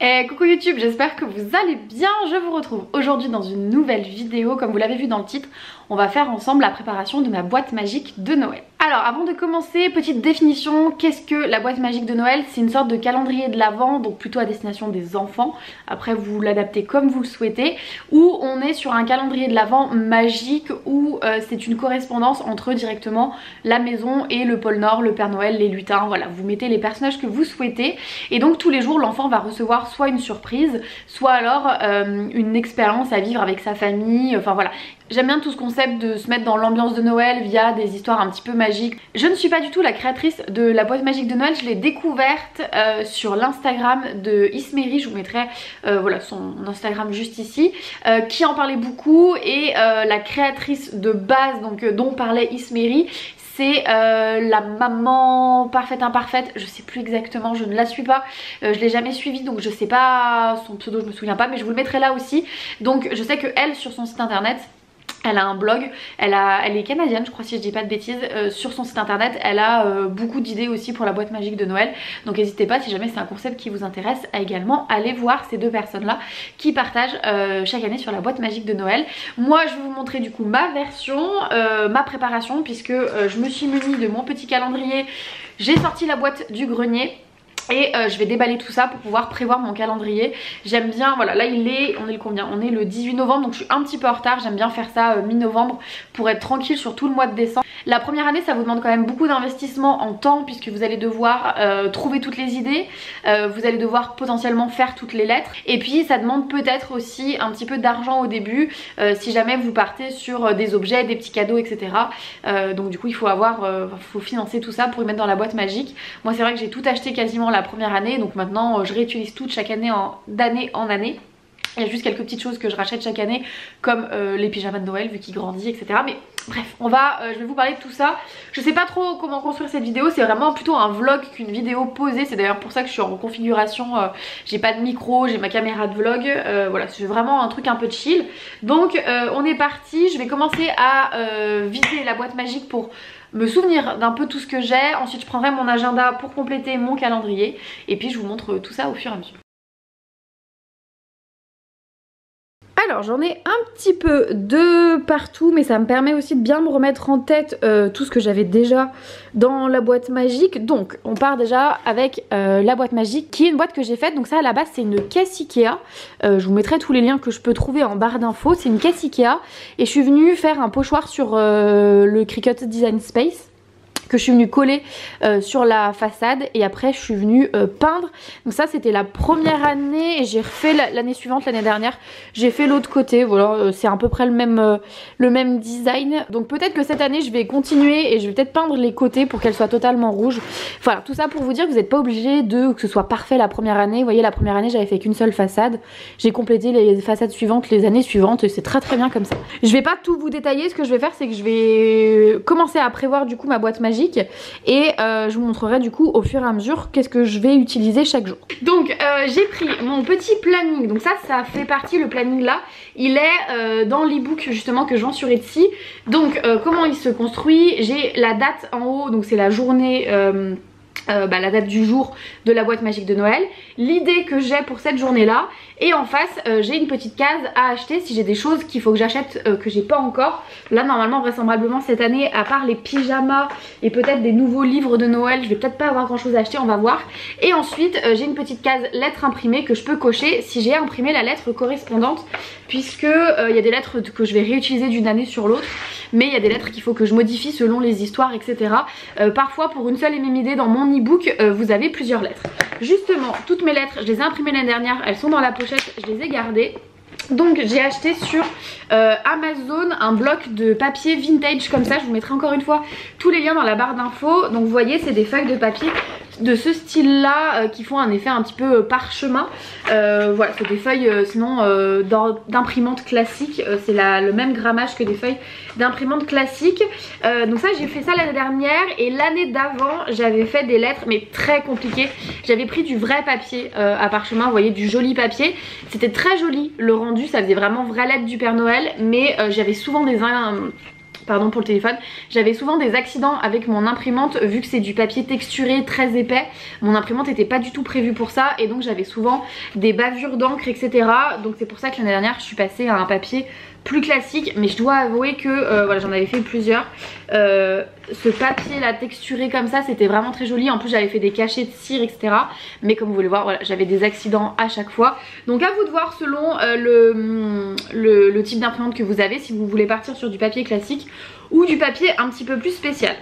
Et coucou YouTube, j'espère que vous allez bien. Je vous retrouve aujourd'hui dans une nouvelle vidéo. Comme vous l'avez vu dans le titre, on va faire ensemble la préparation de ma boîte magique de Noël. Alors avant de commencer, petite définition, qu'est-ce que la boîte magique de Noël? C'est une sorte de calendrier de l'Avent, donc plutôt à destination des enfants. Après vous l'adaptez comme vous le souhaitez. Où on est sur un calendrier de l'Avent magique où c'est une correspondance entre directement la maison et le pôle Nord, le Père Noël, les lutins. Voilà, vous mettez les personnages que vous souhaitez. Et donc tous les jours l'enfant va recevoir soit une surprise, soit alors une expérience à vivre avec sa famille, enfin voilà. J'aime bien tout ce concept de se mettre dans l'ambiance de Noël via des histoires un petit peu magiques. Je ne suis pas du tout la créatrice de la boîte magique de Noël, je l'ai découverte sur l'Instagram de Isméry, je vous mettrai voilà, son Instagram juste ici, qui en parlait beaucoup, et la créatrice de base donc, dont parlait Isméry, c'est la maman parfaite imparfaite, je sais plus exactement, je ne la suis pas, je l'ai jamais suivie donc je sais pas son pseudo, je me souviens pas, mais je vous le mettrai là aussi. Donc je sais que elle, sur son site internet, elle a un blog, elle est canadienne je crois si je dis pas de bêtises, sur son site internet elle a beaucoup d'idées aussi pour la boîte magique de Noël. Donc n'hésitez pas, si jamais c'est un concept qui vous intéresse, à également aller voir ces deux personnes là qui partagent chaque année sur la boîte magique de Noël. Moi je vais vous montrer du coup ma version, ma préparation, puisque je me suis munie de mon petit calendrier, j'ai sorti la boîte du grenier. Et je vais déballer tout ça pour pouvoir prévoir mon calendrier. J'aime bien, voilà, là on est le combien? On est le 18 novembre, donc je suis un petit peu en retard. J'aime bien faire ça mi-novembre pour être tranquille sur tout le mois de décembre. La première année ça vous demande quand même beaucoup d'investissement en temps, puisque vous allez devoir trouver toutes les idées, vous allez devoir potentiellement faire toutes les lettres, et puis ça demande peut-être aussi un petit peu d'argent au début si jamais vous partez sur des objets, des petits cadeaux, etc. Donc du coup il faut faut financer tout ça pour y mettre dans la boîte magique. Moi c'est vrai que j'ai tout acheté quasiment la première année, donc maintenant je réutilise tout chaque année d'année en année. Il y a juste quelques petites choses que je rachète chaque année, comme les pyjamas de Noël vu qu'il grandit, etc. Mais bref, je vais vous parler de tout ça. Je sais pas trop comment construire cette vidéo, c'est vraiment plutôt un vlog qu'une vidéo posée. C'est d'ailleurs pour ça que je suis en configuration, j'ai pas de micro, j'ai ma caméra de vlog, voilà, c'est vraiment un truc un peu chill. Donc on est parti, je vais commencer à vider la boîte magique pour me souvenir d'un peu tout ce que j'ai. Ensuite je prendrai mon agenda pour compléter mon calendrier, et puis je vous montre tout ça au fur et à mesure. Alors j'en ai un petit peu de partout, mais ça me permet aussi de bien me remettre en tête tout ce que j'avais déjà dans la boîte magique. Donc on part déjà avec la boîte magique, qui est une boîte que j'ai faite. Donc ça à la base c'est une caisse Ikea, je vous mettrai tous les liens que je peux trouver en barre d'infos. C'est une caisse Ikea et je suis venue faire un pochoir sur le Cricut Design Space que je suis venue coller sur la façade, et après je suis venue peindre. Donc ça c'était la première année, et j'ai refait l'année suivante, l'année dernière j'ai fait l'autre côté. Voilà, c'est à peu près le même design. Donc peut-être que cette année je vais continuer et je vais peut-être peindre les côtés pour qu'elles soient totalement rouges. Voilà, tout ça pour vous dire que vous n'êtes pas obligé que ce soit parfait la première année. Vous voyez, la première année j'avais fait qu'une seule façade, j'ai complété les façades suivantes les années suivantes, et c'est très très bien comme ça. Je vais pas tout vous détailler, ce que je vais faire c'est que je vais commencer à prévoir du coup ma boîte magique, et je vous montrerai du coup au fur et à mesure qu'est-ce que je vais utiliser chaque jour. Donc j'ai pris mon petit planning, donc ça fait partie, le planning là il est dans l'ebook justement que je vends sur Etsy. Donc comment il se construit? J'ai la date en haut, donc c'est la journée, la date du jour de la boîte magique de Noël, l'idée que j'ai pour cette journée là, et en face j'ai une petite case à acheter si j'ai des choses qu'il faut que j'achète que j'ai pas encore. Là normalement vraisemblablement cette année, à part les pyjamas et peut-être des nouveaux livres de Noël, je vais peut-être pas avoir grand chose à acheter, on va voir. Et ensuite j'ai une petite case lettres imprimées que je peux cocher si j'ai imprimé la lettre correspondante, puisque il y a des lettres que je vais réutiliser d'une année sur l'autre, mais il y a des lettres qu'il faut que je modifie selon les histoires, etc. Parfois pour une seule et même idée dans mon e-book vous avez plusieurs lettres. Justement toutes mes lettres je les ai imprimées l'année dernière, elles sont dans la pochette, je les ai gardées. Donc j'ai acheté sur Amazon un bloc de papier vintage comme ça, je vous mettrai encore une fois tous les liens dans la barre d'infos. Donc vous voyez c'est des feuilles de papier de ce style là qui font un effet un petit peu parchemin. Voilà, c'est des feuilles sinon d'imprimante classique, c'est le même grammage que des feuilles d'imprimante classique. Donc ça j'ai fait ça l'année dernière, et l'année d'avant j'avais fait des lettres mais très compliquées. J'avais pris du vrai papier à parchemin, vous voyez, du joli papier, c'était très joli le rendu, ça faisait vraiment vraie lettre du Père Noël, mais j'avais souvent pardon pour le téléphone, j'avais souvent des accidents avec mon imprimante vu que c'est du papier texturé très épais. Mon imprimante n'était pas du tout prévue pour ça et donc j'avais souvent des bavures d'encre etc. Donc c'est pour ça que l'année dernière je suis passée à un papier plus classique, mais je dois avouer que voilà, j'en avais fait plusieurs. Ce papier là texturé comme ça c'était vraiment très joli, en plus j'avais fait des cachets de cire etc. Mais comme vous voulez voir, voilà, j'avais des accidents à chaque fois. Donc à vous de voir selon le type d'imprimante que vous avez, si vous voulez partir sur du papier classique ou du papier un petit peu plus spécial.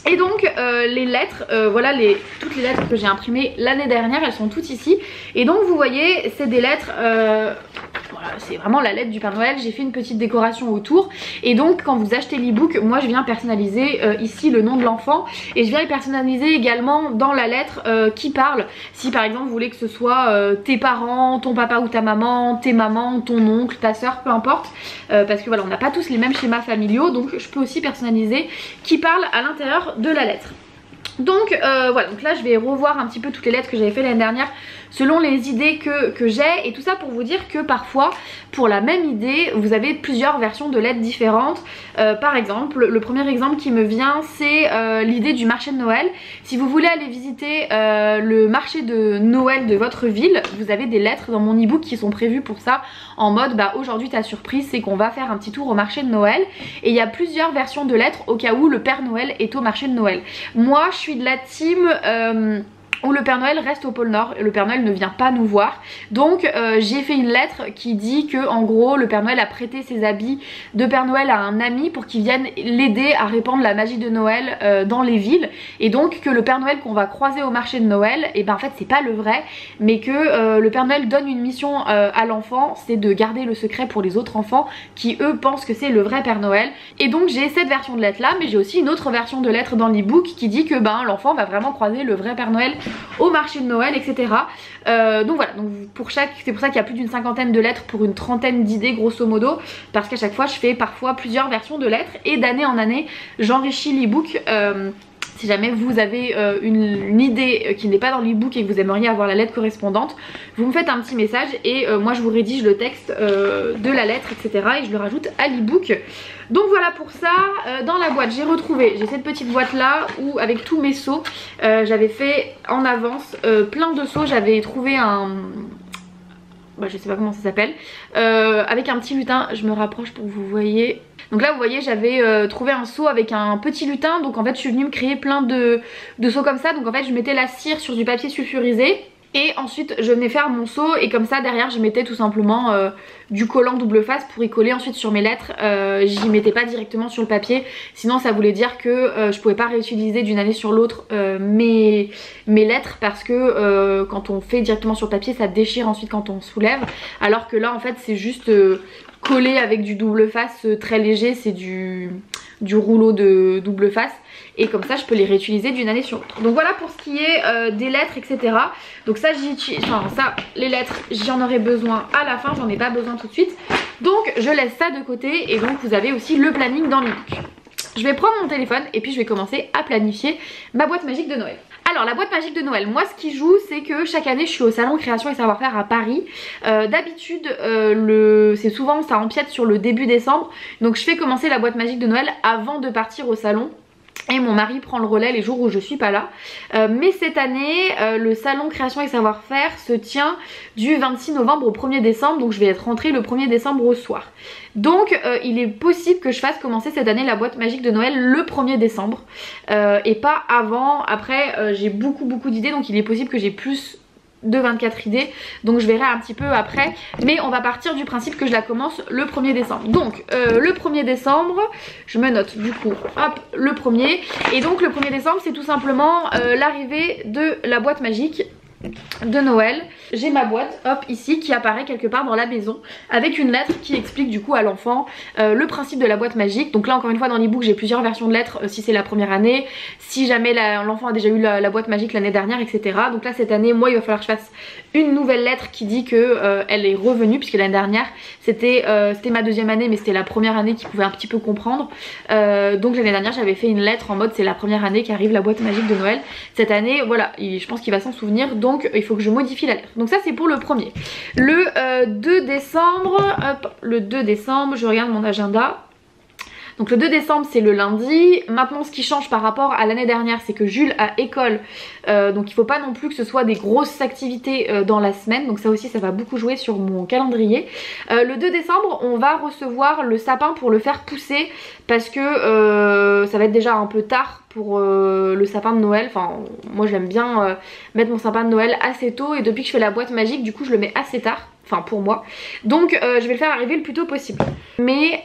Et donc les lettres, voilà toutes les lettres que j'ai imprimées l'année dernière, elles sont toutes ici. Et donc vous voyez c'est des lettres, voilà, c'est vraiment la lettre du Père Noël. J'ai fait une petite décoration autour. Et donc quand vous achetez l'ebook, moi je viens personnaliser ici le nom de l'enfant. Et je viens personnaliser également dans la lettre qui parle. Si par exemple vous voulez que ce soit tes parents, ton papa ou ta maman, tes mamans, ton oncle, ta soeur, peu importe. Parce que voilà, on n'a pas tous les mêmes schémas familiaux. Donc je peux aussi personnaliser qui parle à l'intérieur de la lettre. Donc voilà, donc là je vais revoir un petit peu toutes les lettres que j'avais fait l'année dernière selon les idées que j'ai, et tout ça pour vous dire que parfois pour la même idée vous avez plusieurs versions de lettres différentes. Par exemple, le premier exemple qui me vient c'est l'idée du marché de Noël. Si vous voulez aller visiter le marché de Noël de votre ville, vous avez des lettres dans mon ebook qui sont prévues pour ça, en mode bah aujourd'hui ta surprise c'est qu'on va faire un petit tour au marché de Noël. Et il y a plusieurs versions de lettres au cas où le Père Noël est au marché de Noël. Moi je suis de la team où le Père Noël reste au pôle Nord et le Père Noël ne vient pas nous voir. Donc j'ai fait une lettre qui dit que en gros le Père Noël a prêté ses habits de Père Noël à un ami pour qu'il vienne l'aider à répandre la magie de Noël dans les villes. Et donc que le Père Noël qu'on va croiser au marché de Noël, et ben en fait c'est pas le vrai, mais que le Père Noël donne une mission à l'enfant, c'est de garder le secret pour les autres enfants qui eux pensent que c'est le vrai Père Noël. Et donc j'ai cette version de lettre là, mais j'ai aussi une autre version de lettre dans l'ebook qui dit que ben l'enfant va vraiment croiser le vrai Père Noël au marché de Noël, etc. Donc voilà, donc c'est pour ça qu'il y a plus d'une cinquantaine de lettres pour une trentaine d'idées grosso modo, parce qu'à chaque fois je fais parfois plusieurs versions de lettres et d'année en année j'enrichis l'ebook. Si jamais vous avez une idée qui n'est pas dans l'ebook et que vous aimeriez avoir la lettre correspondante, vous me faites un petit message et moi je vous rédige le texte de la lettre, etc. et je le rajoute à l'ebook. Donc voilà pour ça. Dans la boîte j'ai cette petite boîte là où avec tous mes seaux, j'avais fait en avance plein de seaux. J'avais trouvé un... bah, je sais pas comment ça s'appelle, avec un petit lutin, je me rapproche pour que vous voyez. Donc là vous voyez j'avais trouvé un seau avec un petit lutin, donc en fait je suis venue me créer plein de seaux comme ça. Donc en fait je mettais la cire sur du papier sulfurisé et ensuite je venais faire mon seau, et comme ça derrière je mettais tout simplement du collant double face pour y coller ensuite sur mes lettres. J'y mettais pas directement sur le papier, sinon ça voulait dire que je pouvais pas réutiliser d'une année sur l'autre mes lettres, parce que quand on fait directement sur le papier ça déchire ensuite quand on soulève, alors que là en fait c'est juste collé avec du double face très léger, c'est du rouleau de double face, et comme ça je peux les réutiliser d'une année sur l'autre. Donc voilà pour ce qui est des lettres, etc. Donc ça les lettres j'en aurai besoin à la fin, j'en ai pas besoin tout de suite, donc je laisse ça de côté. Et donc vous avez aussi le planning dans l'ebook. Je vais prendre mon téléphone et puis je vais commencer à planifier ma boîte magique de Noël. Alors la boîte magique de Noël, moi ce qui joue c'est que chaque année je suis au salon création et savoir-faire à Paris. D'habitude c'est souvent ça empiète sur le début décembre, donc je fais commencer la boîte magique de Noël avant de partir au salon. Et mon mari prend le relais les jours où je suis pas là. Mais cette année, le salon création et savoir-faire se tient du 26 novembre au 1er décembre. Donc je vais être rentrée le 1er décembre au soir. Donc il est possible que je fasse commencer cette année la boîte magique de Noël le 1er décembre. Et pas avant. Après j'ai beaucoup d'idées, donc il est possible que j'ai plus de 24 idées, donc je verrai un petit peu après, mais on va partir du principe que je la commence le 1er décembre. Donc le 1er décembre, je me note du coup, hop, le 1er, et donc le 1er décembre c'est tout simplement l'arrivée de la boîte magique de Noël. J'ai ma boîte, hop, ici, qui apparaît quelque part dans la maison avec une lettre qui explique du coup à l'enfant le principe de la boîte magique. Donc là encore une fois dans l'ebook j'ai plusieurs versions de lettres si c'est la première année, si jamais l'enfant a déjà eu la boîte magique l'année dernière, etc. Donc là cette année moi il va falloir que je fasse une nouvelle lettre qui dit que elle est revenue, puisque l'année dernière c'était ma deuxième année, mais c'était la première année qui pouvait un petit peu comprendre. Donc l'année dernière j'avais fait une lettre en mode c'est la première année qu'arrive la boîte magique de Noël. Cette année voilà, je pense qu'il va s'en souvenir, donc il faut que je modifie la lettre. Donc ça c'est pour le premier. Le 2 décembre, hop, le 2 décembre, je regarde mon agenda. Donc le 2 décembre c'est le lundi. Maintenant ce qui change par rapport à l'année dernière, c'est que Jules a école, donc il faut pas non plus que ce soit des grosses activités dans la semaine, donc ça aussi ça va beaucoup jouer sur mon calendrier. Le 2 décembre on va recevoir le sapin pour le faire pousser, parce que ça va être déjà un peu tard pour le sapin de Noël. Enfin moi j'aime bien mettre mon sapin de Noël assez tôt, et depuis que je fais la boîte magique du coup je le mets assez tard, enfin pour moi, donc je vais le faire arriver le plus tôt possible. Mais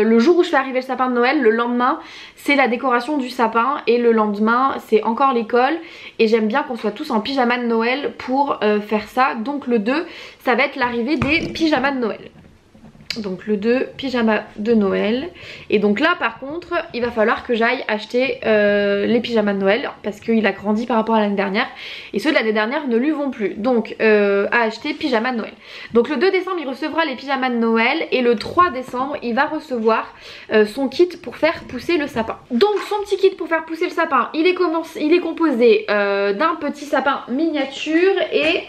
le jour où je fais arriver le sapin de Noël, le lendemain c'est la décoration du sapin, et le lendemain c'est encore l'école, et j'aime bien qu'on soit tous en pyjama de Noël pour faire ça. Donc le 2 ça va être l'arrivée des pyjamas de Noël. Donc le 2 pyjama de Noël, et donc là par contre il va falloir que j'aille acheter les pyjamas de Noël, parce qu'il a grandi par rapport à l'année dernière et ceux de l'année dernière ne lui vont plus, donc à acheter pyjama de Noël. Donc le 2 décembre il recevra les pyjamas de Noël, et le 3 décembre il va recevoir son kit pour faire pousser le sapin. Donc son petit kit pour faire pousser le sapin, il est composé d'un petit sapin miniature et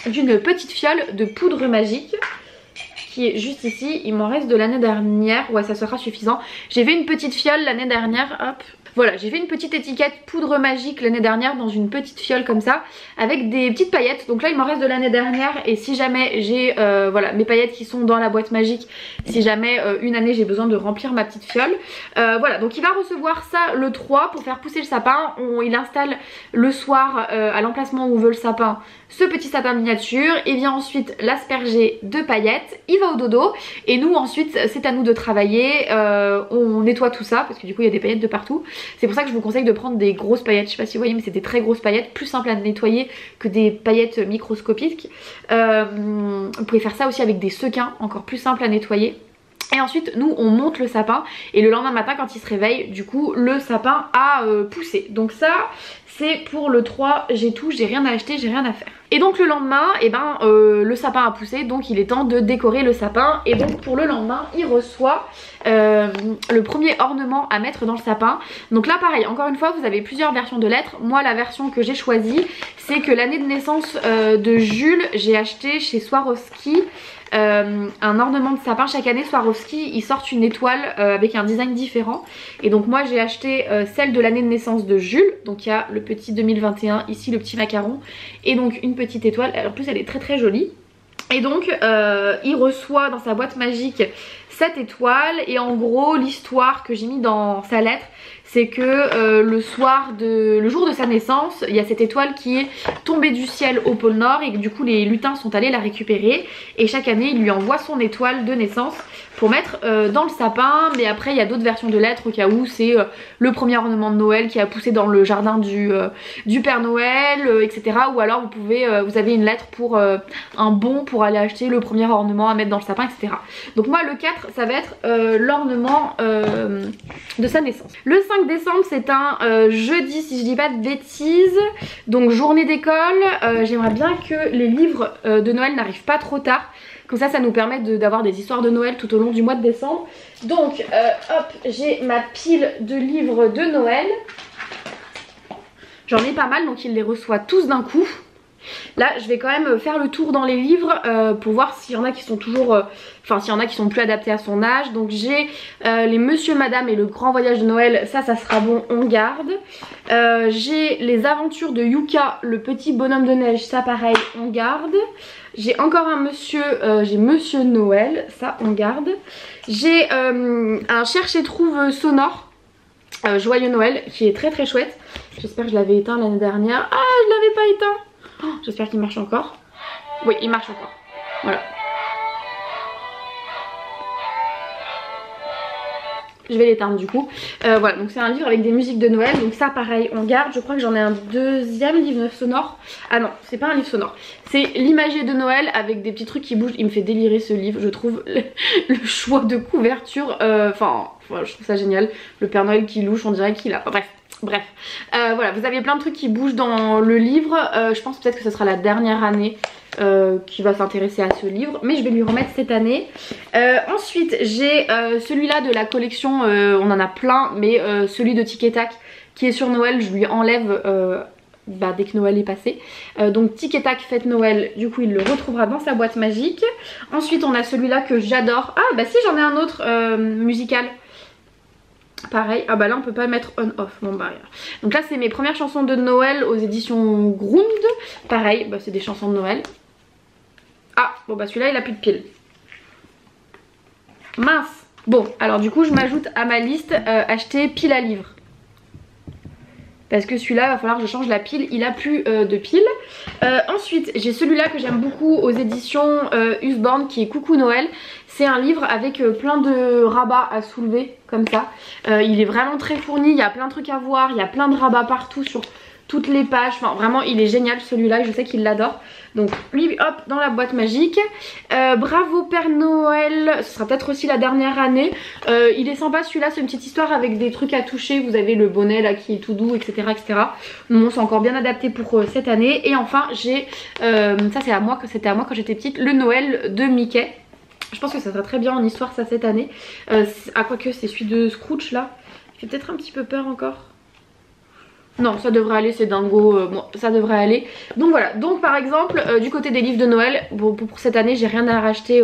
d'une petite fiole de poudre magique qui est juste ici. Il m'en reste de l'année dernière, ouais ça sera suffisant. J'ai fait une petite fiole l'année dernière, hop. Voilà, j'ai fait une petite étiquette poudre magique l'année dernière dans une petite fiole comme ça, avec des petites paillettes. Donc là il m'en reste de l'année dernière, et si jamais j'ai voilà mes paillettes qui sont dans la boîte magique, si jamais une année j'ai besoin de remplir ma petite fiole. Voilà, donc il va recevoir ça le 3 pour faire pousser le sapin. Il installe le soir à l'emplacement où on veut le sapin, ce petit sapin miniature, et vient ensuite l'asperger de paillettes. Il va au dodo, et nous ensuite c'est à nous de travailler. On nettoie tout ça parce que du coup il y a des paillettes de partout. C'est pour ça que je vous conseille de prendre des grosses paillettes. Je sais pas si vous voyez, mais c'est des très grosses paillettes, plus simples à nettoyer que des paillettes microscopiques. Vous pouvez faire ça aussi avec des sequins, encore plus simples à nettoyer. Et ensuite nous on monte le sapin, et le lendemain matin quand il se réveille, du coup le sapin a poussé. Donc ça c'est pour le 3, j'ai tout, j'ai rien à acheter, j'ai rien à faire. Et donc le lendemain, et ben le sapin a poussé, donc il est temps de décorer le sapin. Et donc pour le lendemain il reçoit le premier ornement à mettre dans le sapin. Donc là pareil, encore une fois vous avez plusieurs versions de lettres. Moi la version que j'ai choisie, c'est que l'année de naissance de Jules, j'ai acheté chez Swarovski un ornement de sapin. Chaque année Swarovski ils sortent une étoile avec un design différent, et donc moi j'ai acheté celle de l'année de naissance de Jules. Donc il y a le petit 2021 ici, le petit macaron, et donc une petite étoile. En plus elle est très très jolie. Et donc il reçoit dans sa boîte magique cette étoile, et en gros l'histoire que j'ai mis dans sa lettre, c'est que le jour de sa naissance, il y a cette étoile qui est tombée du ciel au pôle Nord, et que du coup les lutins sont allés la récupérer, et chaque année il lui envoie son étoile de naissance pour mettre dans le sapin. Mais après il y a d'autres versions de lettres au cas où c'est le premier ornement de Noël qui a poussé dans le jardin du Père Noël, etc. Ou alors vous avez une lettre pour un bon pour aller acheter le premier ornement à mettre dans le sapin, etc. Donc moi le 4 ça va être l'ornement de sa naissance. Le 5 décembre c'est un jeudi si je dis pas de bêtises, donc journée d'école. J'aimerais bien que les livres de Noël n'arrivent pas trop tard, comme ça nous permet d'avoir des histoires de Noël tout au long du mois de décembre. Donc hop, j'ai ma pile de livres de Noël, j'en ai pas mal, donc il les reçoit tous d'un coup. Là je vais quand même faire le tour dans les livres pour voir s'il y en a qui sont toujours s'il y en a qui sont plus adaptés à son âge. Donc j'ai les Monsieur Madame et le Grand Voyage de Noël, ça sera bon, on garde. J'ai les aventures de Yuka, le petit bonhomme de neige, ça pareil on garde. J'ai encore un monsieur, j'ai Monsieur Noël, ça on garde. J'ai un cherche et trouve sonore, Joyeux Noël, qui est très très chouette. J'espère que je l'avais éteint l'année dernière. Ah, je l'avais pas éteint. Oh, j'espère qu'il marche encore. Oui, il marche encore. Voilà. Je vais l'éteindre du coup. Voilà, donc c'est un livre avec des musiques de Noël. Donc ça pareil on garde. Je crois que j'en ai un deuxième livre sonore. Ah non, c'est pas un livre sonore. C'est l'imagier de Noël avec des petits trucs qui bougent. Il me fait délirer ce livre, je trouve. Le choix de couverture, je trouve ça génial. Le Père Noël qui louche, on dirait qu'il a... Bref, voilà, vous avez plein de trucs qui bougent dans le livre. Je pense peut-être que ce sera la dernière année qui va s'intéresser à ce livre, mais je vais lui remettre cette année. Ensuite j'ai celui-là de la collection, on en a plein, mais celui de Tic et Tac qui est sur Noël, je lui enlève dès que Noël est passé. Donc Tic et Tac fête Noël, du coup il le retrouvera dans sa boîte magique. Ensuite on a celui-là que j'adore. Ah bah si, j'en ai un autre musical Pareil, ah bah là on peut pas mettre on off, bon bah rien. Donc là c'est mes premières chansons de Noël aux éditions Grund. Pareil, bah c'est des chansons de Noël. Ah bon bah celui-là il a plus de piles. Mince. Bon alors du coup je m'ajoute à ma liste acheter pile à livre. Parce que celui-là va falloir que je change la pile, il a plus de pile. Ensuite j'ai celui-là que j'aime beaucoup aux éditions Usborne qui est Coucou Noël. C'est un livre avec plein de rabats à soulever comme ça. Il est vraiment très fourni, il y a plein de trucs à voir, il y a plein de rabats partout sur toutes les pages. Enfin vraiment il est génial celui-là, je sais qu'il l'adore. Donc lui hop dans la boîte magique. Bravo Père Noël, ce sera peut-être aussi la dernière année. Il est sympa celui-là, c'est une petite histoire avec des trucs à toucher. Vous avez le bonnet là qui est tout doux, etc. etc. Bon c'est encore bien adapté pour cette année. Et enfin j'ai, ça c'est à moi, c'était à moi quand j'étais petite, le Noël de Mickey. Je pense que ça sera très bien en histoire ça cette année. À quoi que c'est celui de Scrooge là. Il fait peut-être un petit peu peur encore. Non ça devrait aller, c'est dingo, bon ça devrait aller. Donc voilà, donc par exemple du côté des livres de Noël, bon, pour cette année j'ai rien à racheter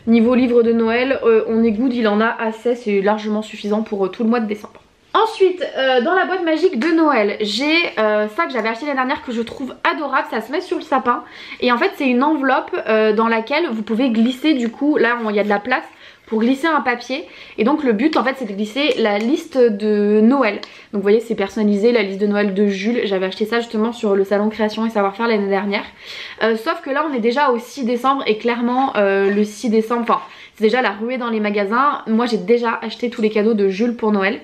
niveau livre de Noël. On est good, il en a assez, c'est largement suffisant pour tout le mois de décembre. Ensuite dans la boîte magique de Noël j'ai ça que j'avais acheté l'année dernière que je trouve adorable, ça se met sur le sapin. Et en fait c'est une enveloppe dans laquelle vous pouvez glisser du coup, là il y a de la place pour glisser un papier. Et donc le but en fait c'est de glisser la liste de Noël. Donc vous voyez c'est personnalisé, la liste de Noël de Jules. J'avais acheté ça justement sur le salon création et savoir-faire l'année dernière. Sauf que là on est déjà au 6 décembre et clairement le 6 décembre, enfin c'est déjà la ruée dans les magasins. Moi j'ai déjà acheté tous les cadeaux de Jules pour Noël.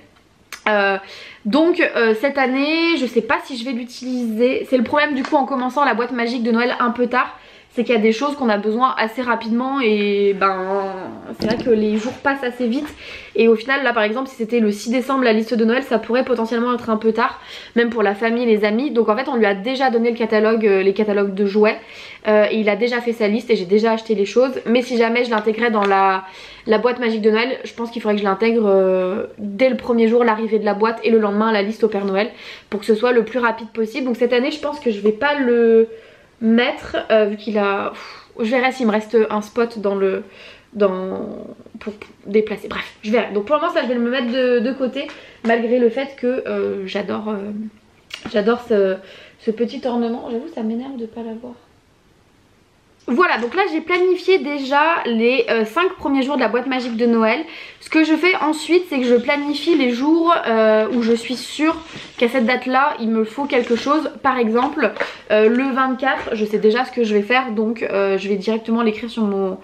Donc cette année je sais pas si je vais l'utiliser. C'est le problème du coup en commençant la boîte magique de Noël un peu tard, c'est qu'il y a des choses qu'on a besoin assez rapidement et ben c'est vrai que les jours passent assez vite. Et au final là par exemple si c'était le 6 décembre la liste de Noël, ça pourrait potentiellement être un peu tard, même pour la famille, les amis. Donc en fait on lui a déjà donné le catalogue, les catalogues de jouets et il a déjà fait sa liste et j'ai déjà acheté les choses. Mais si jamais je l'intégrais dans la boîte magique de Noël, je pense qu'il faudrait que je l'intègre dès le premier jour, l'arrivée de la boîte, et le lendemain la liste au Père Noël, pour que ce soit le plus rapide possible. Donc cette année je pense que je vais pas le mettre vu qu'il a... je verrai s'il me reste un spot pour déplacer, bref je verrai. Donc pour le moment ça je vais me mettre de côté, malgré le fait que j'adore ce petit ornement. J'avoue ça m'énerve de pas l'avoir. Voilà, donc là j'ai planifié déjà les 5 premiers jours de la boîte magique de Noël. Ce que je fais ensuite c'est que je planifie les jours où je suis sûre qu'à cette date là il me faut quelque chose. Par exemple le 24 je sais déjà ce que je vais faire, donc je vais directement l'écrire sur mon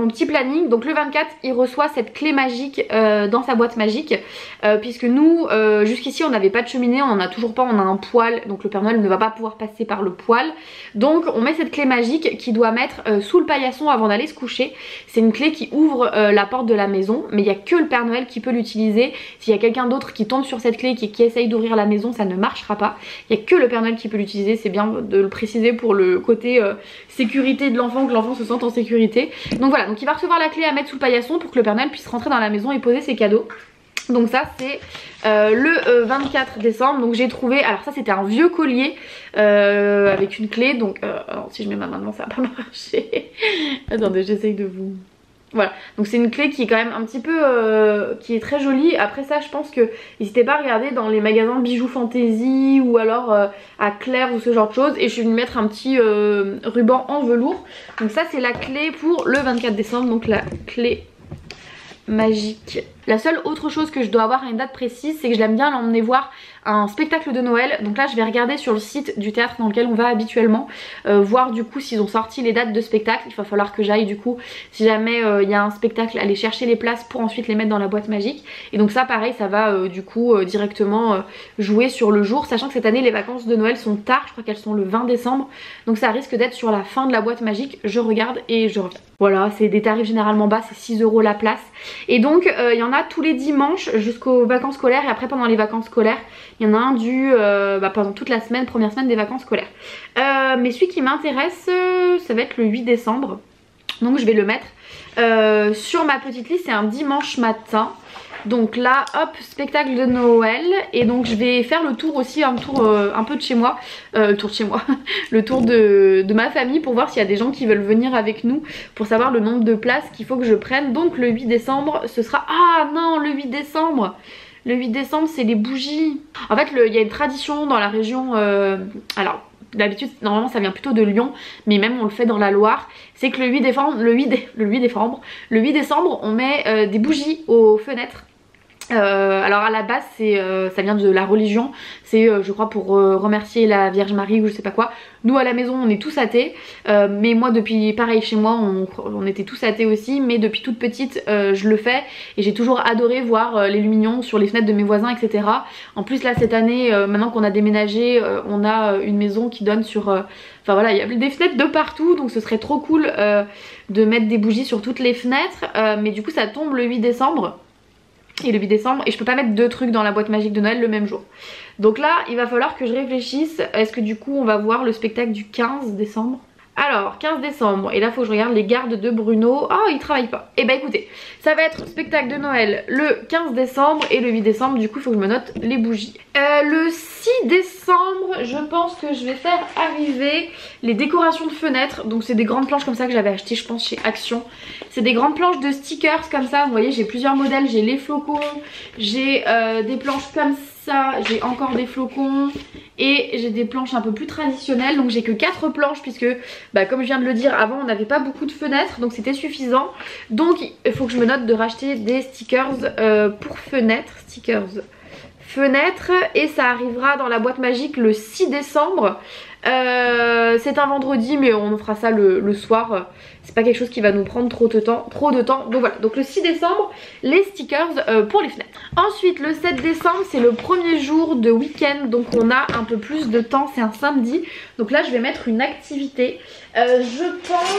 petit planning. Donc le 24 il reçoit cette clé magique dans sa boîte magique, puisque nous jusqu'ici on n'avait pas de cheminée, on en a toujours pas, on a un poêle, donc le Père Noël ne va pas pouvoir passer par le poêle. Donc on met cette clé magique qui doit mettre sous le paillasson avant d'aller se coucher. C'est une clé qui ouvre la porte de la maison, mais il n'y a que le Père Noël qui peut l'utiliser. S'il y a quelqu'un d'autre qui tombe sur cette clé qui essaye d'ouvrir la maison, ça ne marchera pas. Il n'y a que le Père Noël qui peut l'utiliser, c'est bien de le préciser pour le côté sécurité de l'enfant, que l'enfant se sente en sécurité. Donc voilà, donc il va recevoir la clé à mettre sous le paillasson pour que le Père Noël puisse rentrer dans la maison et poser ses cadeaux. Donc ça c'est le 24 décembre. Donc j'ai trouvé, alors ça c'était un vieux collier avec une clé. Donc alors, si je mets ma main devant ça va pas marcher. Attendez j'essaye de vous... Voilà, donc c'est une clé qui est quand même un petit peu qui est très jolie. Après ça je pense que n'hésitez pas à regarder dans les magasins bijoux fantasy ou alors à Claire ou ce genre de choses. Et je suis venue mettre un petit ruban en velours. Donc ça c'est la clé pour le 24 décembre, donc la clé magique. La seule autre chose que je dois avoir à une date précise, c'est que je l'aime bien l'emmener voir un spectacle de Noël. Donc là je vais regarder sur le site du théâtre dans lequel on va habituellement, voir du coup s'ils ont sorti les dates de spectacle. Il va falloir que j'aille du coup, si jamais il y a un spectacle, aller chercher les places pour ensuite les mettre dans la boîte magique. Et donc ça pareil, ça va du coup directement jouer sur le jour, sachant que cette année les vacances de Noël sont tard, je crois qu'elles sont le 20 décembre. Donc ça risque d'être sur la fin de la boîte magique. Je regarde et je reviens. Voilà, c'est des tarifs généralement bas, c'est 6 € la place. Et donc il y en a tous les dimanches jusqu'aux vacances scolaires, et après pendant les vacances scolaires il y en a un pendant toute la semaine, première semaine des vacances scolaires. Mais celui qui m'intéresse ça va être le 8 décembre, donc je vais le mettre sur ma petite liste. C'est un dimanche matin. Donc là hop, spectacle de Noël. Et donc je vais faire le tour aussi, un tour un peu de chez moi. Le tour de chez moi. Le tour de ma famille pour voir s'il y a des gens qui veulent venir avec nous, pour savoir le nombre de places qu'il faut que je prenne. Donc le 8 décembre ce sera... Ah non, le 8 décembre, le 8 décembre c'est les bougies. En fait il y a une tradition dans la région, alors d'habitude normalement ça vient plutôt de Lyon, mais même on le fait dans la Loire. C'est que le 8 décembre on met des bougies aux fenêtres. Alors à la base ça vient de la religion, c'est je crois pour remercier la Vierge Marie ou je sais pas quoi. Nous à la maison on est tous athées, mais moi depuis, pareil chez moi on était tous athées aussi, mais depuis toute petite je le fais et j'ai toujours adoré voir les lumignons sur les fenêtres de mes voisins, etc. En plus là cette année, maintenant qu'on a déménagé, on a une maison qui donne sur... Enfin voilà, il y a des fenêtres de partout, donc ce serait trop cool de mettre des bougies sur toutes les fenêtres, mais du coup ça tombe le 8 décembre. Et le 8 décembre, et je peux pas mettre deux trucs dans la boîte magique de Noël le même jour. Donc là il va falloir que je réfléchisse. Est-ce que du coup on va voir le spectacle du 15 décembre? Alors 15 décemembre, et là faut que je regarde les gardes de Bruno. Oh ils travaillent pas. Et bah écoutez, ça va être spectacle de Noël le 15 décembre et le 8 décembre du coup il faut que je me note les bougies. Le 6 décembre je pense que je vais faire arriver les décorations de fenêtres. Donc c'est des grandes planches comme ça que j'avais acheté je pense chez Action. C'est des grandes planches de stickers comme ça, vous voyez j'ai plusieurs modèles, j'ai les flocons, j'ai des planches comme ça, j'ai encore des flocons et j'ai des planches un peu plus traditionnelles. Donc j'ai que 4 planches puisque bah, comme je viens de le dire avant on n'avait pas beaucoup de fenêtres, donc c'était suffisant. Donc il faut que je me note de racheter des stickers pour fenêtres, et ça arrivera dans la boîte magique le 6 décembre. C'est un vendredi mais on fera ça le soir, c'est pas quelque chose qui va nous prendre trop de temps. Donc voilà, donc le 6 décembre les stickers pour les fenêtres. Ensuite le 7 décembre c'est le premier jour de week-end, donc on a un peu plus de temps, c'est un samedi. Donc là je vais mettre une activité, je pense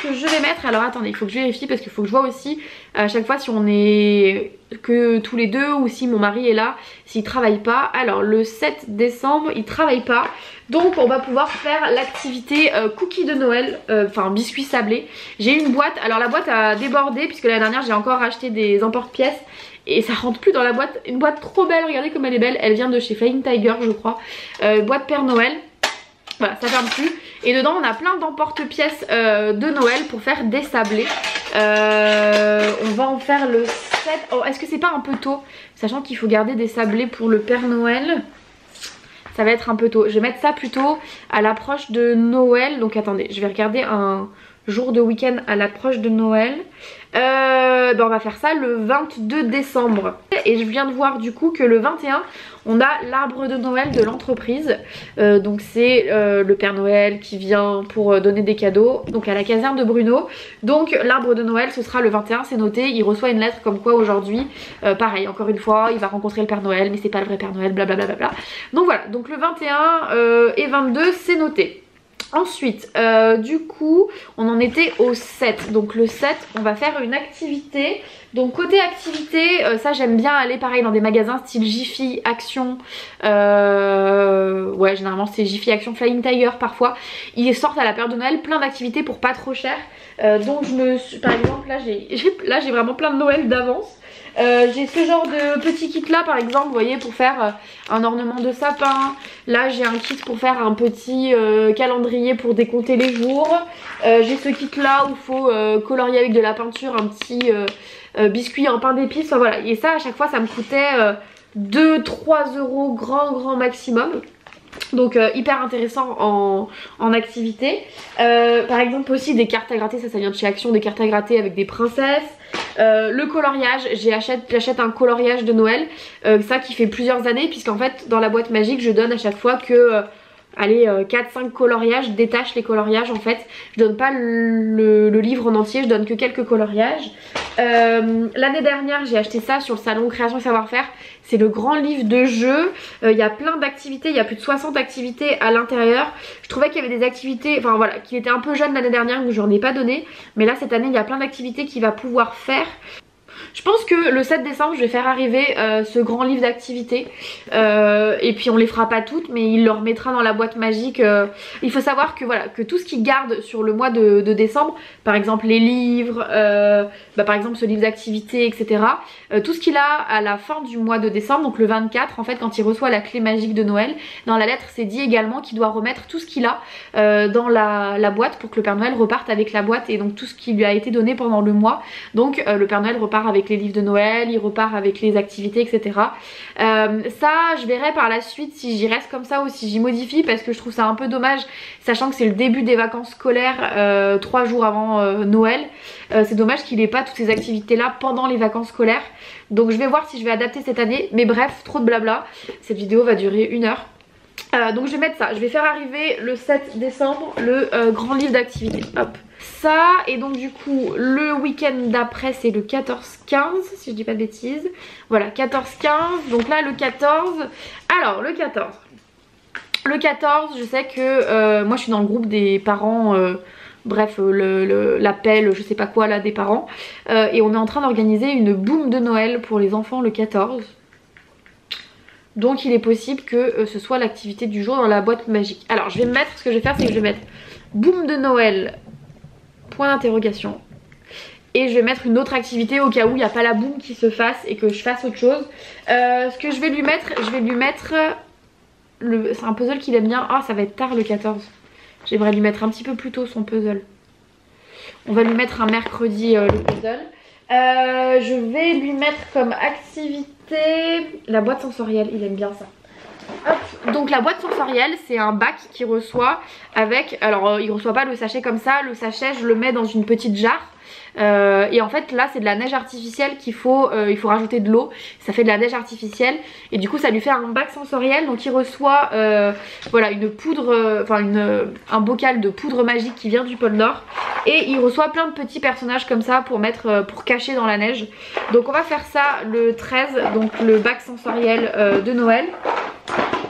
que je vais mettre, alors attendez il faut que je vérifie parce qu'il faut que je vois aussi à chaque fois si on est que tous les deux ou si mon mari est là, s'il travaille pas. Alors le 7 décembre il travaille pas, donc on va pouvoir faire l'activité cookies de Noël, enfin biscuits sablés. J'ai une boîte, alors la boîte a débordé puisque l'année dernière j'ai encore acheté des emporte-pièces et ça rentre plus dans la boîte. Une boîte trop belle, regardez comme elle est belle, elle vient de chez Flying Tiger je crois, boîte Père Noël. Voilà, ça ferme plus. Et dedans on a plein d'emporte-pièces de Noël pour faire des sablés. On va en faire le 7. Oh, est-ce que c'est pas un peu tôt? Sachant qu'il faut garder des sablés pour le Père Noël. Ça va être un peu tôt. Je vais mettre ça plutôt à l'approche de Noël. Donc attendez, je vais regarder un jour de week-end à l'approche de Noël. Ben on va faire ça le 22 décembre. Et je viens de voir du coup que le 21 on a l'arbre de Noël de l'entreprise. Donc c'est le Père Noël qui vient pour donner des cadeaux, donc à la caserne de Bruno. Donc l'arbre de Noël ce sera le 21, c'est noté. Il reçoit une lettre comme quoi aujourd'hui, pareil encore une fois il va rencontrer le Père Noël mais c'est pas le vrai Père Noël, blablabla. Donc voilà, donc le 21 et 22 c'est noté. Ensuite du coup on en était au 7, donc le 7 on va faire une activité. Donc côté activité ça j'aime bien aller pareil dans des magasins style Jiffy, Action, ouais généralement c'est Jiffy, Action, Flying Tiger parfois. Ils sortent à la période de Noël plein d'activités pour pas trop cher, donc je me suis, par exemple là j'ai vraiment plein de Noël d'avance. J'ai ce genre de petit kit là par exemple, vous voyez, pour faire un ornement de sapin. Là j'ai un kit pour faire un petit calendrier pour décompter les jours. J'ai ce kit là où il faut colorier avec de la peinture un petit biscuit en pain d'épices. Enfin voilà, et ça à chaque fois ça me coûtait 2-3 euros grand maximum. Donc hyper intéressant en activité. Par exemple aussi des cartes à gratter, ça vient de chez Action, des cartes à gratter avec des princesses. Le coloriage, j'achète un coloriage de Noël, ça qui fait plusieurs années, puisqu'en fait dans la boîte magique je donne à chaque fois que allez 4-5 coloriages, je détache les coloriages en fait. Je donne pas le livre en entier, je donne que quelques coloriages. L'année dernière j'ai acheté ça sur le salon Création et Savoir-faire. C'est le grand livre de jeux, il y a plein d'activités, il y a plus de 60 activités à l'intérieur. Je trouvais qu'il y avait des activités, enfin voilà, qui étaient un peu jeunes l'année dernière, donc j'en ai pas donné. Mais là cette année il y a plein d'activités qu'il va pouvoir faire. Je pense que le 7 décembre je vais faire arriver ce grand livre d'activités et puis on les fera pas toutes mais il le remettra dans la boîte magique. Il faut savoir que voilà, que tout ce qu'il garde sur le mois de décembre, par exemple les livres, par exemple ce livre d'activités, etc. Tout ce qu'il a à la fin du mois de décembre, donc le 24 en fait, quand il reçoit la clé magique de Noël, dans la lettre c'est dit également qu'il doit remettre tout ce qu'il a dans la boîte pour que le Père Noël reparte avec la boîte et donc tout ce qui lui a été donné pendant le mois. Donc le Père Noël repart avec les livres de Noël, il repart avec les activités, etc. Ça je verrai par la suite si j'y reste comme ça ou si j'y modifie, parce que je trouve ça un peu dommage, sachant que c'est le début des vacances scolaires 3 jours avant Noël. C'est dommage qu'il ait pas toutes ces activités là pendant les vacances scolaires. Donc je vais voir si je vais adapter cette année, mais bref, trop de blabla, cette vidéo va durer 1 heure. Donc je vais mettre ça, je vais faire arriver le 7 décembre le grand livre d'activités, hop, ça. Et donc du coup le week-end d'après c'est le 14-15 si je dis pas de bêtises, voilà 14-15, donc là le 14, alors le 14 je sais que moi je suis dans le groupe des parents, bref l'appel je sais pas quoi là des parents, et on est en train d'organiser une boum de Noël pour les enfants le 14. Donc il est possible que ce soit l'activité du jour dans la boîte magique. Alors je vais me mettre, ce que je vais faire c'est que je vais mettre boum de Noël, point d'interrogation. Et je vais mettre une autre activité au cas où il n'y a pas la boum qui se fasse et que je fasse autre chose. Ce que je vais lui mettre, c'est un puzzle qu'il aime bien. Ah ça va être tard le 14. J'aimerais lui mettre un petit peu plus tôt son puzzle. On va lui mettre un mercredi le puzzle. Je vais lui mettre comme activité la boîte sensorielle, il aime bien ça. Hop. Donc la boîte sensorielle c'est un bac qu'il reçoit avec, alors il reçoit pas le sachet comme ça, le sachet je le mets dans une petite jarre. Et en fait là c'est de la neige artificielle qu'il faut, il faut rajouter de l'eau, ça fait de la neige artificielle et du coup ça lui fait un bac sensoriel. Donc il reçoit voilà une poudre, un bocal de poudre magique qui vient du pôle Nord, et il reçoit plein de petits personnages comme ça pour mettre, pour cacher dans la neige. Donc on va faire ça le 13, donc le bac sensoriel de Noël.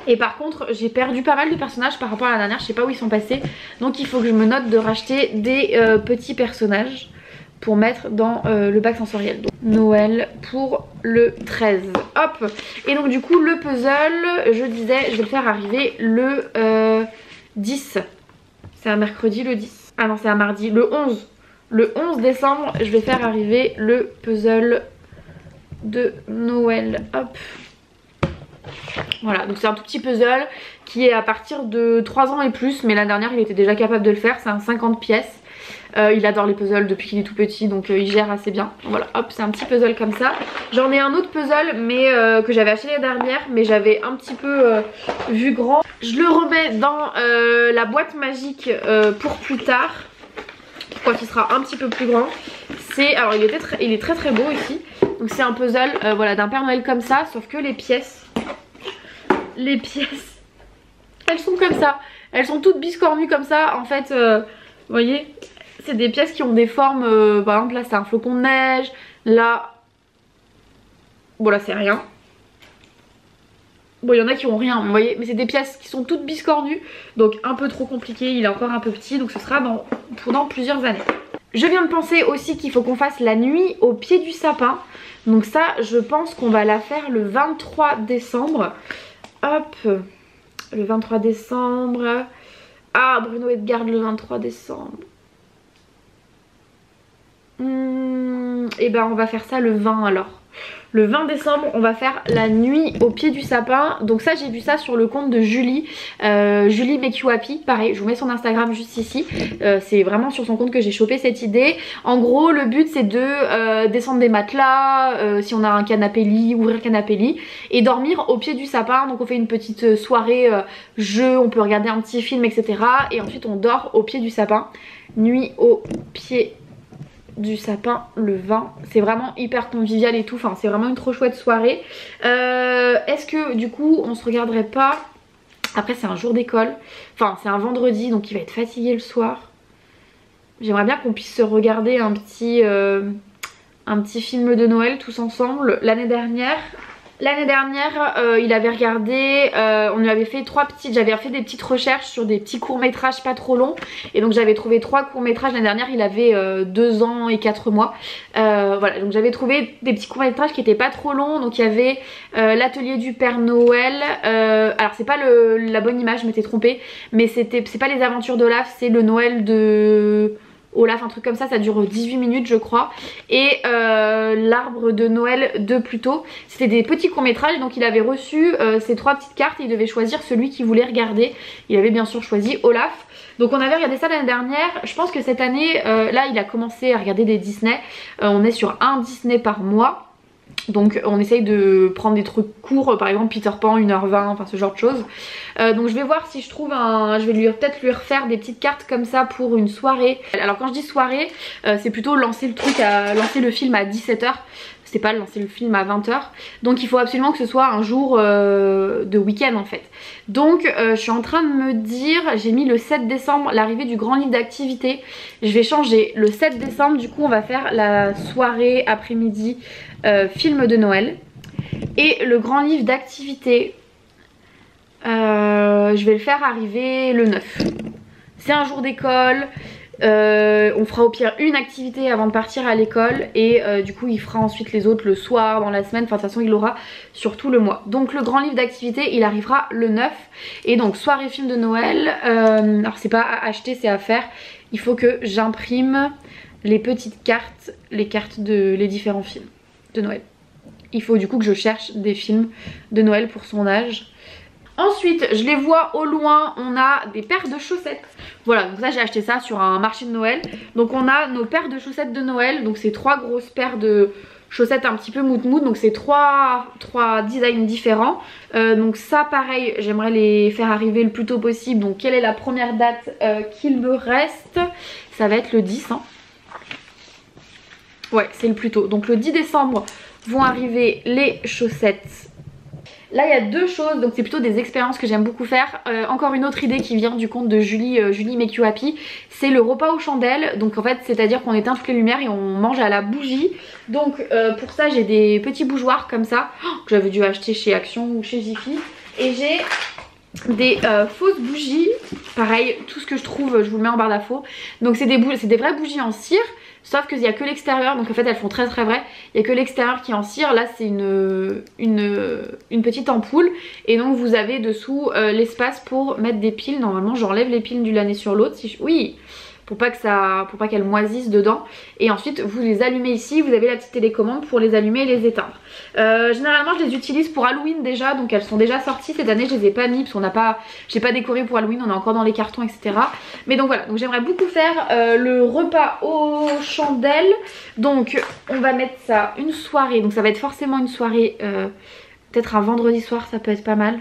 Et par contre j'ai perdu pas mal de personnages par rapport à la dernière, je sais pas où ils sont passés, donc il faut que je me note de racheter des petits personnages pour mettre dans le bac sensoriel. Donc Noël pour le 13, hop. Et donc du coup le puzzle, je disais je vais le faire arriver le 10. C'est un mercredi le 10, ah non c'est un mardi, le 11. Le 11 décembre je vais faire arriver le puzzle de Noël, hop. Voilà, donc c'est un tout petit puzzle qui est à partir de 3 ans et plus, mais la dernière il était déjà capable de le faire, c'est un 50 pièces. Il adore les puzzles depuis qu'il est tout petit, donc il gère assez bien. Voilà, hop, c'est un petit puzzle comme ça. J'en ai un autre puzzle mais que j'avais acheté l'année dernière, mais j'avais un petit peu vu grand. Je le remets dans la boîte magique pour plus tard, quand il sera un petit peu plus grand. C'est, alors il est très très beau ici. Donc c'est un puzzle voilà, d'un Père Noël comme ça, sauf que les pièces elles sont comme ça, elles sont toutes biscornues comme ça en fait. Vous voyez, c'est des pièces qui ont des formes, par exemple là c'est un flocon de neige, là bon là c'est rien, bon il y en a qui ont rien, vous voyez, mais c'est des pièces qui sont toutes biscornues, donc un peu trop compliqué, il est encore un peu petit, donc ce sera dans plusieurs années. Je viens de penser aussi qu'il faut qu'on fasse la nuit au pied du sapin, donc ça je pense qu'on va la faire le 23 décembre. Hop, le 23 décembre. Ah, Bruno Edgard le 23 décembre. Et ben on va faire ça le 20 alors. Le 20 décembre on va faire la nuit au pied du sapin. Donc ça j'ai vu ça sur le compte de Julie, Julie Make You Happy. Pareil je vous mets son Instagram juste ici, c'est vraiment sur son compte que j'ai chopé cette idée. En gros le but c'est de descendre des matelas, si on a un canapé lit, ouvrir le canapé lit et dormir au pied du sapin. Donc on fait une petite soirée jeu, on peut regarder un petit film etc. Et ensuite on dort au pied du sapin. Nuit au pied du sapin le 20, c'est vraiment hyper convivial et tout, enfin c'est vraiment une trop chouette soirée. Est-ce que du coup on se regarderait pas, après c'est un jour d'école, enfin c'est un vendredi donc il va être fatigué le soir, j'aimerais bien qu'on puisse se regarder un petit film de Noël tous ensemble. L'année dernière L'année dernière, il avait regardé, on lui avait fait j'avais fait des petites recherches sur des petits courts-métrages pas trop longs. Et donc j'avais trouvé 3 courts-métrages. L'année dernière, il avait 2 ans et 4 mois. Voilà, donc j'avais trouvé des petits courts-métrages qui étaient pas trop longs. Donc il y avait l'atelier du Père Noël. Alors c'est pas la bonne image, je m'étais trompée. Mais c'est pas les aventures d'Olaf, c'est le Noël de Olaf, un truc comme ça dure 18 minutes je crois. Et l'arbre de Noël de Pluto. C'était des petits courts métrages, donc il avait reçu ces 3 petites cartes et il devait choisir celui qu'il voulait regarder. Il avait bien sûr choisi Olaf. Donc on avait regardé ça l'année dernière. Je pense que cette année, là il a commencé à regarder des Disney. On est sur un Disney par mois. Donc on essaye de prendre des trucs courts, par exemple Peter Pan 1h20, enfin ce genre de choses. Donc je vais voir si je trouve je vais peut-être lui refaire des petites cartes comme ça pour une soirée. Alors quand je dis soirée, c'est plutôt lancer le film à 17h. C'est pas lancer le film à 20h. Donc il faut absolument que ce soit un jour de week-end en fait. Donc je suis en train de me dire, j'ai mis le 7 décembre l'arrivée du grand livre d'activité. Je vais changer le 7 décembre, du coup on va faire la soirée après-midi film de Noël. Et le grand livre d'activité, je vais le faire arriver le 9. C'est un jour d'école. On fera au pire une activité avant de partir à l'école et du coup il fera ensuite les autres le soir, dans la semaine, enfin de toute façon il l'aura sur tout le mois. Donc le grand livre d'activité il arrivera le 9 et donc soirée film de Noël, alors c'est pas à acheter, c'est à faire. Il faut que j'imprime les petites cartes, les différents films de Noël. Il faut du coup que je cherche des films de Noël pour son âge. Ensuite, je les vois au loin, on a des paires de chaussettes. Voilà, donc ça j'ai acheté ça sur un marché de Noël. Donc on a nos paires de chaussettes de Noël. Donc c'est 3 grosses paires de chaussettes un petit peu mout-mout. Donc c'est 3 designs différents. Donc ça pareil, j'aimerais les faire arriver le plus tôt possible. Donc quelle est la première date qu'il me reste? Ça va être le 10 hein. Ouais, c'est le plus tôt. Donc le 10 décembre vont arriver les chaussettes. Là il y a 2 choses, donc c'est plutôt des expériences que j'aime beaucoup faire. Encore une autre idée qui vient du compte de Julie, Julie Make You Happy, c'est le repas aux chandelles. Donc en fait c'est à dire qu'on éteint toutes les lumières et on mange à la bougie. Donc pour ça j'ai des petits bougeoirs comme ça que j'avais dû acheter chez Action ou chez Jiffy. Et j'ai des fausses bougies, pareil tout ce que je trouve je vous le mets en barre d'infos. Donc c'est des vraies bougies en cire. Sauf qu'il n'y a que l'extérieur, donc en fait elles font très vraies. Il n'y a que l'extérieur qui est en cire. Là c'est une petite ampoule. Et donc vous avez dessous l'espace pour mettre des piles. Normalement j'enlève les piles d'une année sur l'autre. Oui, pour pas qu'elles moisissent dedans. Et ensuite vous les allumez ici. Vous avez la petite télécommande pour les allumer et les éteindre. Généralement je les utilise pour Halloween déjà. Donc elles sont déjà sorties. Cette année je les ai pas mis parce j'ai pas décoré pour Halloween. On est encore dans les cartons etc. Mais donc voilà, donc j'aimerais beaucoup faire le repas aux chandelles. Donc on va mettre ça une soirée. Donc ça va être forcément une soirée, peut-être un vendredi soir, ça peut être pas mal.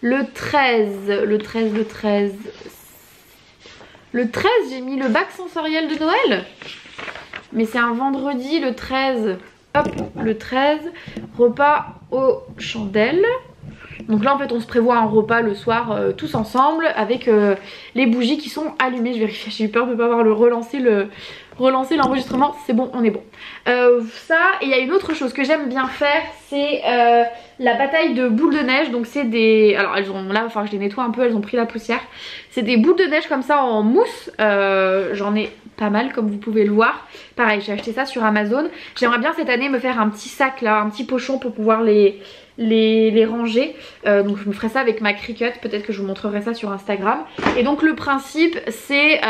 Le 13, j'ai mis le bac sensoriel de Noël. Mais c'est un vendredi le 13. Hop, le 13, repas aux chandelles. Donc là en fait on se prévoit un repas le soir tous ensemble avec les bougies qui sont allumées. Je vérifie, j'ai eu peur de ne pas avoir relancer l'enregistrement. C'est bon, on est bon. Ça, et il y a une autre chose que j'aime bien faire, c'est la bataille de boules de neige. Donc c'est des... Alors elles ont là, enfin je les nettoie un peu, elles ont pris la poussière. C'est des boules de neige comme ça en mousse. J'en ai pas mal comme vous pouvez le voir. Pareil, j'ai acheté ça sur Amazon. J'aimerais bien cette année me faire un petit sac là, un petit pochon pour pouvoir les ranger. Donc je me ferai ça avec ma Cricut. Peut-être que je vous montrerai ça sur Instagram. Et donc le principe c'est...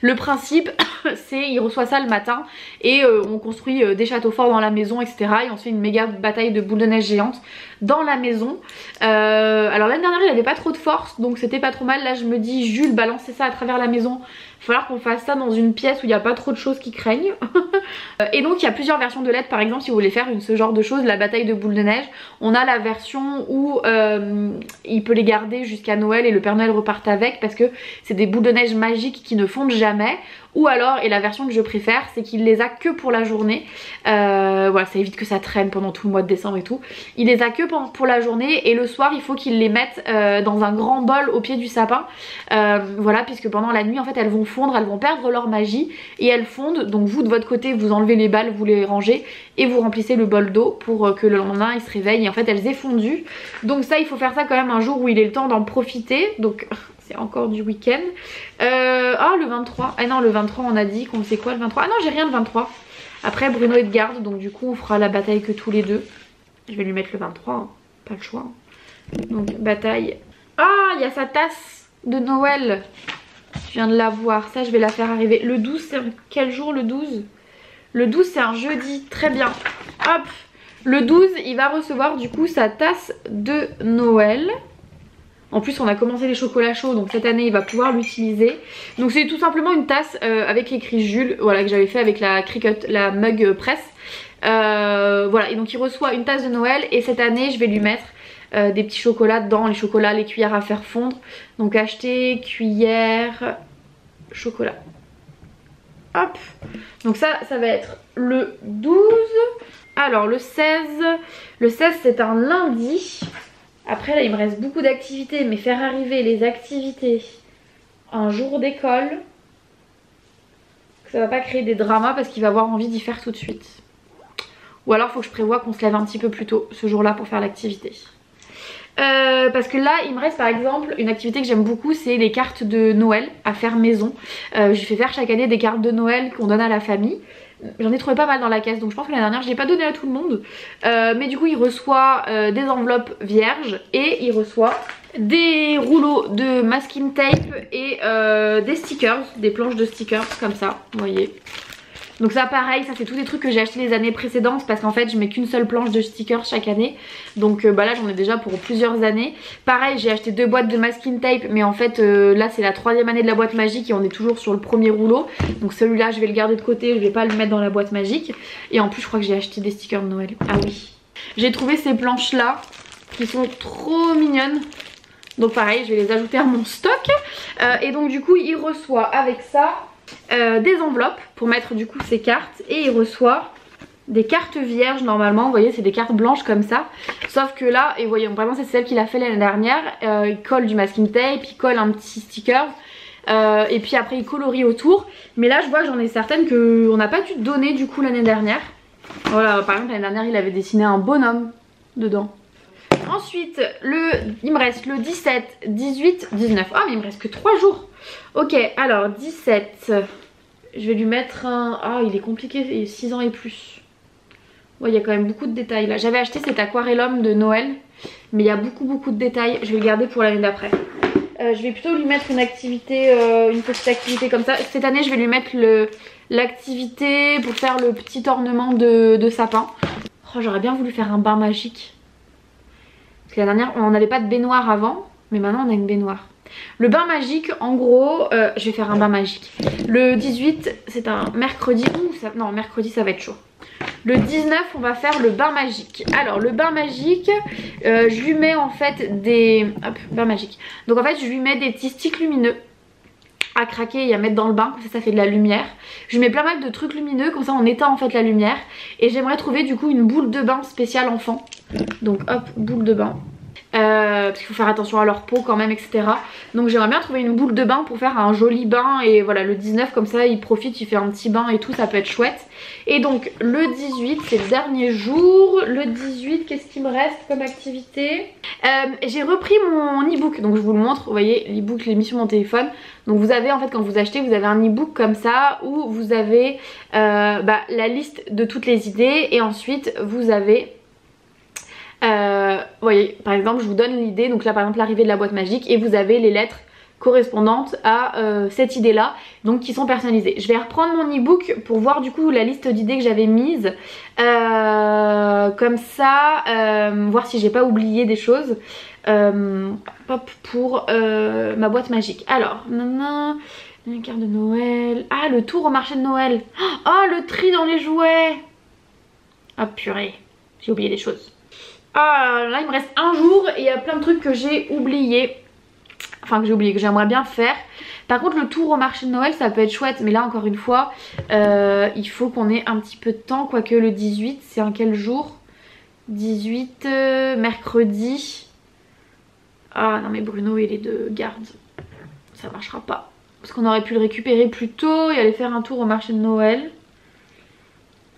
Le principe c'est il reçoit ça le matin et on construit des châteaux forts dans la maison etc. Et on se fait une méga bataille de boules de neige géantes dans la maison. Alors l'année dernière il avait pas trop de force donc c'était pas trop mal. Là je me dis Jules balancer ça à travers la maison. Il va falloir qu'on fasse ça dans une pièce où il n'y a pas trop de choses qui craignent. Et donc il y a plusieurs versions de LED. Par exemple si vous voulez faire ce genre de choses, la bataille de boules de neige, on a la version où il peut les garder jusqu'à Noël et le Père Noël repart avec parce que c'est des boules de neige magiques qui ne fondent jamais. Ou alors, et la version que je préfère, c'est qu'il les a que pour la journée. Voilà, ça évite que ça traîne pendant tout le mois de décembre et tout. Il les a que pour la journée et le soir il faut qu'il les mette dans un grand bol au pied du sapin. Voilà, puisque pendant la nuit en fait elles vont fondre, elles vont perdre leur magie et elles fondent. Donc vous de votre côté vous enlevez les balles, vous les rangez et vous remplissez le bol d'eau pour que le lendemain ils se réveillent et en fait elles aient fondu. Donc ça il faut faire ça quand même un jour où il est le temps d'en profiter. Donc c'est encore du week-end. Ah le 23, ah non le 23 on a dit qu'on sait quoi le 23. Ah non j'ai rien le 23. Après Bruno est de garde donc du coup on fera la bataille que tous les deux. Je vais lui mettre le 23, hein. Pas le choix. Donc bataille. Ah il y a sa tasse de Noël. Je viens de la voir, ça je vais la faire arriver. Le 12 c'est quel jour le 12? Le 12 c'est un jeudi, très bien. Hop, le 12 il va recevoir du coup sa tasse de Noël. En plus on a commencé les chocolats chauds donc cette année il va pouvoir l'utiliser. Donc c'est tout simplement une tasse avec écrit Jules, voilà, que j'avais fait avec la Cricut, la mug presse. Voilà, et donc il reçoit une tasse de Noël et cette année je vais lui mettre des petits chocolats dedans, les chocolats, les cuillères à faire fondre. Donc acheter cuillère, chocolat. Hop, donc ça va être le 12. Alors le 16 c'est un lundi. Après là il me reste beaucoup d'activités, mais faire arriver les activités un jour d'école, ça va pas créer des dramas parce qu'il va avoir envie d'y faire tout de suite. Ou alors faut que je prévoie qu'on se lève un petit peu plus tôt ce jour là pour faire l'activité. Parce que là il me reste par exemple une activité que j'aime beaucoup, c'est les cartes de Noël à faire maison. Je fais faire chaque année des cartes de Noël qu'on donne à la famille. J'en ai trouvé pas mal dans la caisse donc je pense que l'année dernière je l'ai pas donné à tout le monde. Mais du coup il reçoit des enveloppes vierges et il reçoit des rouleaux de masking tape et des stickers, des planches de stickers comme ça, vous voyez. Donc ça pareil, ça c'est tous des trucs que j'ai acheté les années précédentes parce qu'en fait je mets qu'une seule planche de stickers chaque année. Donc bah là j'en ai déjà pour plusieurs années. Pareil j'ai acheté 2 boîtes de masking tape mais en fait là c'est la 3e année de la boîte magique et on est toujours sur le premier rouleau. Donc celui-là je vais le garder de côté, je vais pas le mettre dans la boîte magique. Et en plus je crois que j'ai acheté des stickers de Noël. Ah oui. J'ai trouvé ces planches là qui sont trop mignonnes. Donc pareil je vais les ajouter à mon stock. Et donc du coup il reçoit avec ça des enveloppes pour mettre du coup ses cartes et il reçoit des cartes vierges normalement, vous voyez c'est des cartes blanches comme ça, sauf que là, et vous voyez vraiment c'est celle qu'il a fait l'année dernière, il colle du masking tape, il colle un petit sticker et puis après il colorie autour, mais là je vois que j'en ai certaines qu'on n'a pas dû donner du coup l'année dernière. Voilà, par exemple l'année dernière il avait dessiné un bonhomme dedans. Ensuite, il me reste le 17, 18, 19. Ah mais il me reste que 3 jours. Ok, alors 17. Je vais lui mettre un... Ah il est compliqué, 6 ans et plus. Ouais, il y a quand même beaucoup de détails là. J'avais acheté cet aquarellum de Noël, mais il y a beaucoup de détails. Je vais le garder pour l'année d'après. Je vais plutôt lui mettre une activité, une petite activité comme ça. Cette année je vais lui mettre l'activité pour faire le petit ornement de sapin. Oh, j'aurais bien voulu faire un bain magique. Parce que la dernière on n'avait pas de baignoire avant, mais maintenant on a une baignoire. Le bain magique en gros, je vais faire un bain magique. Le 18 c'est un mercredi, non mercredi ça va être chaud. Le 19 on va faire le bain magique. Alors le bain magique, je lui mets en fait des... Hop, bain magique. Donc en fait je lui mets des petits sticks lumineux à craquer et à mettre dans le bain, comme ça fait de la lumière. Je lui mets plein mal de trucs lumineux, comme ça on éteint en fait la lumière. Et j'aimerais trouver du coup une boule de bain spéciale enfant. Donc hop, boule de bain. Parce qu'il faut faire attention à leur peau quand même, etc. Donc j'aimerais bien trouver une boule de bain pour faire un joli bain. Et voilà, le 19 comme ça il profite, il fait un petit bain et tout, ça peut être chouette. Et donc le 18 c'est le dernier jour. Le 18 qu'est-ce qu'il me reste comme activité? J'ai repris mon e-book, donc je vous le montre. Vous voyez l'e-book, je l'ai mis sur mon téléphone. Donc vous avez en fait quand vous achetez, vous avez un e-book comme ça où vous avez la liste de toutes les idées. Et ensuite vous avez... vous voyez par exemple je vous donne l'idée, donc là par exemple l'arrivée de la boîte magique, et vous avez les lettres correspondantes à cette idée là, donc qui sont personnalisées. Je vais reprendre mon e-book pour voir du coup la liste d'idées que j'avais mise, comme ça, voir si j'ai pas oublié des choses, hop, pour ma boîte magique. Alors une carte de Noël, ah le tour au marché de Noël, oh le tri dans les jouets, ah purée j'ai oublié des choses. Ah là il me reste un jour et il y a plein de trucs que j'ai oubliés. Enfin que j'ai oublié, que j'aimerais bien faire. Par contre le tour au marché de Noël ça peut être chouette. Mais là encore une fois il faut qu'on ait un petit peu de temps. Quoique le 18 c'est un quel jour? 18 mercredi. Ah non mais Bruno il est de garde. Ça marchera pas. Parce qu'on aurait pu le récupérer plus tôt et aller faire un tour au marché de Noël.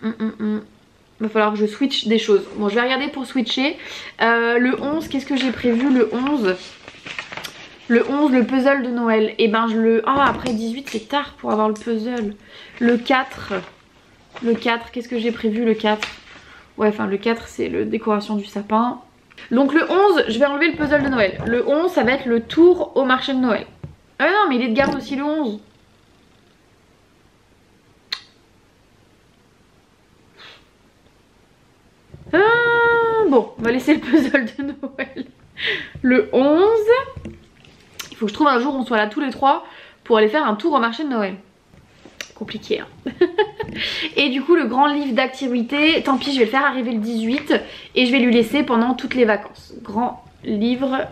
Va falloir que je switch des choses. Bon, je vais regarder pour switcher. Le 11, qu'est-ce que j'ai prévu le 11? Le 11, le puzzle de Noël. Et ben je le... Ah, après 18, c'est tard pour avoir le puzzle. Le 4. Le 4, qu'est-ce que j'ai prévu le 4? Ouais, enfin le 4, c'est la décoration du sapin. Donc le 11, je vais enlever le puzzle de Noël. Le 11, ça va être le tour au marché de Noël. Ah non, mais il est de garde aussi le 11. Bon, on va laisser le puzzle de Noël. Le 11. Il faut que je trouve un jour où on soit là tous les trois pour aller faire un tour au marché de Noël. Compliqué, hein. Et du coup, le grand livre d'activité, tant pis, je vais le faire arriver le 18 et je vais lui laisser pendant toutes les vacances. Grand livre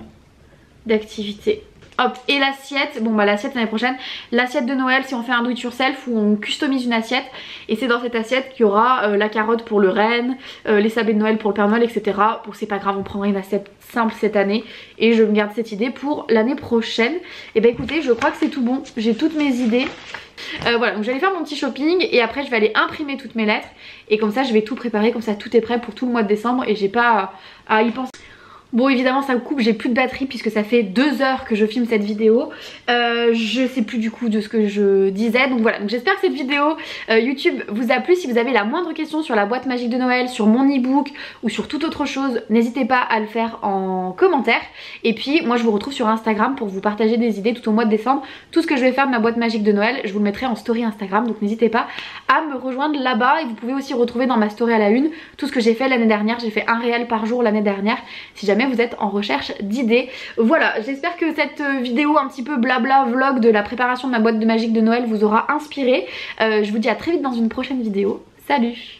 d'activité. Hop, et l'assiette, bon bah l'assiette l'année prochaine, l'assiette de Noël si on fait un do it yourself où on customise une assiette et c'est dans cette assiette qu'il y aura la carotte pour le renne, les sablés de Noël pour le Père Noël, etc. Bon, c'est pas grave, on prendra une assiette simple cette année et je me garde cette idée pour l'année prochaine. Et bah écoutez, je crois que c'est tout bon, j'ai toutes mes idées. Voilà, donc je vais aller faire mon petit shopping et après je vais aller imprimer toutes mes lettres et comme ça je vais tout préparer, comme ça tout est prêt pour tout le mois de décembre et j'ai pas à y penser. Bon, évidemment ça coupe, j'ai plus de batterie puisque ça fait 2 heures que je filme cette vidéo. Je sais plus du coup de ce que je disais. Donc voilà, donc j'espère que cette vidéo YouTube vous a plu. Si vous avez la moindre question sur la boîte magique de Noël, sur mon e-book ou sur toute autre chose, n'hésitez pas à le faire en commentaire. Et puis moi je vous retrouve sur Instagram pour vous partager des idées tout au mois de décembre. Tout ce que je vais faire de ma boîte magique de Noël, je vous le mettrai en story Instagram. Donc n'hésitez pas à me rejoindre là-bas. Et vous pouvez aussi retrouver dans ma story à la une tout ce que j'ai fait l'année dernière. J'ai fait un réel par jour l'année dernière. Si jamais vous êtes en recherche d'idées. Voilà, j'espère que cette vidéo un petit peu blabla vlog de la préparation de ma boîte de magique de Noël vous aura inspiré. Je vous dis à très vite dans une prochaine vidéo. Salut!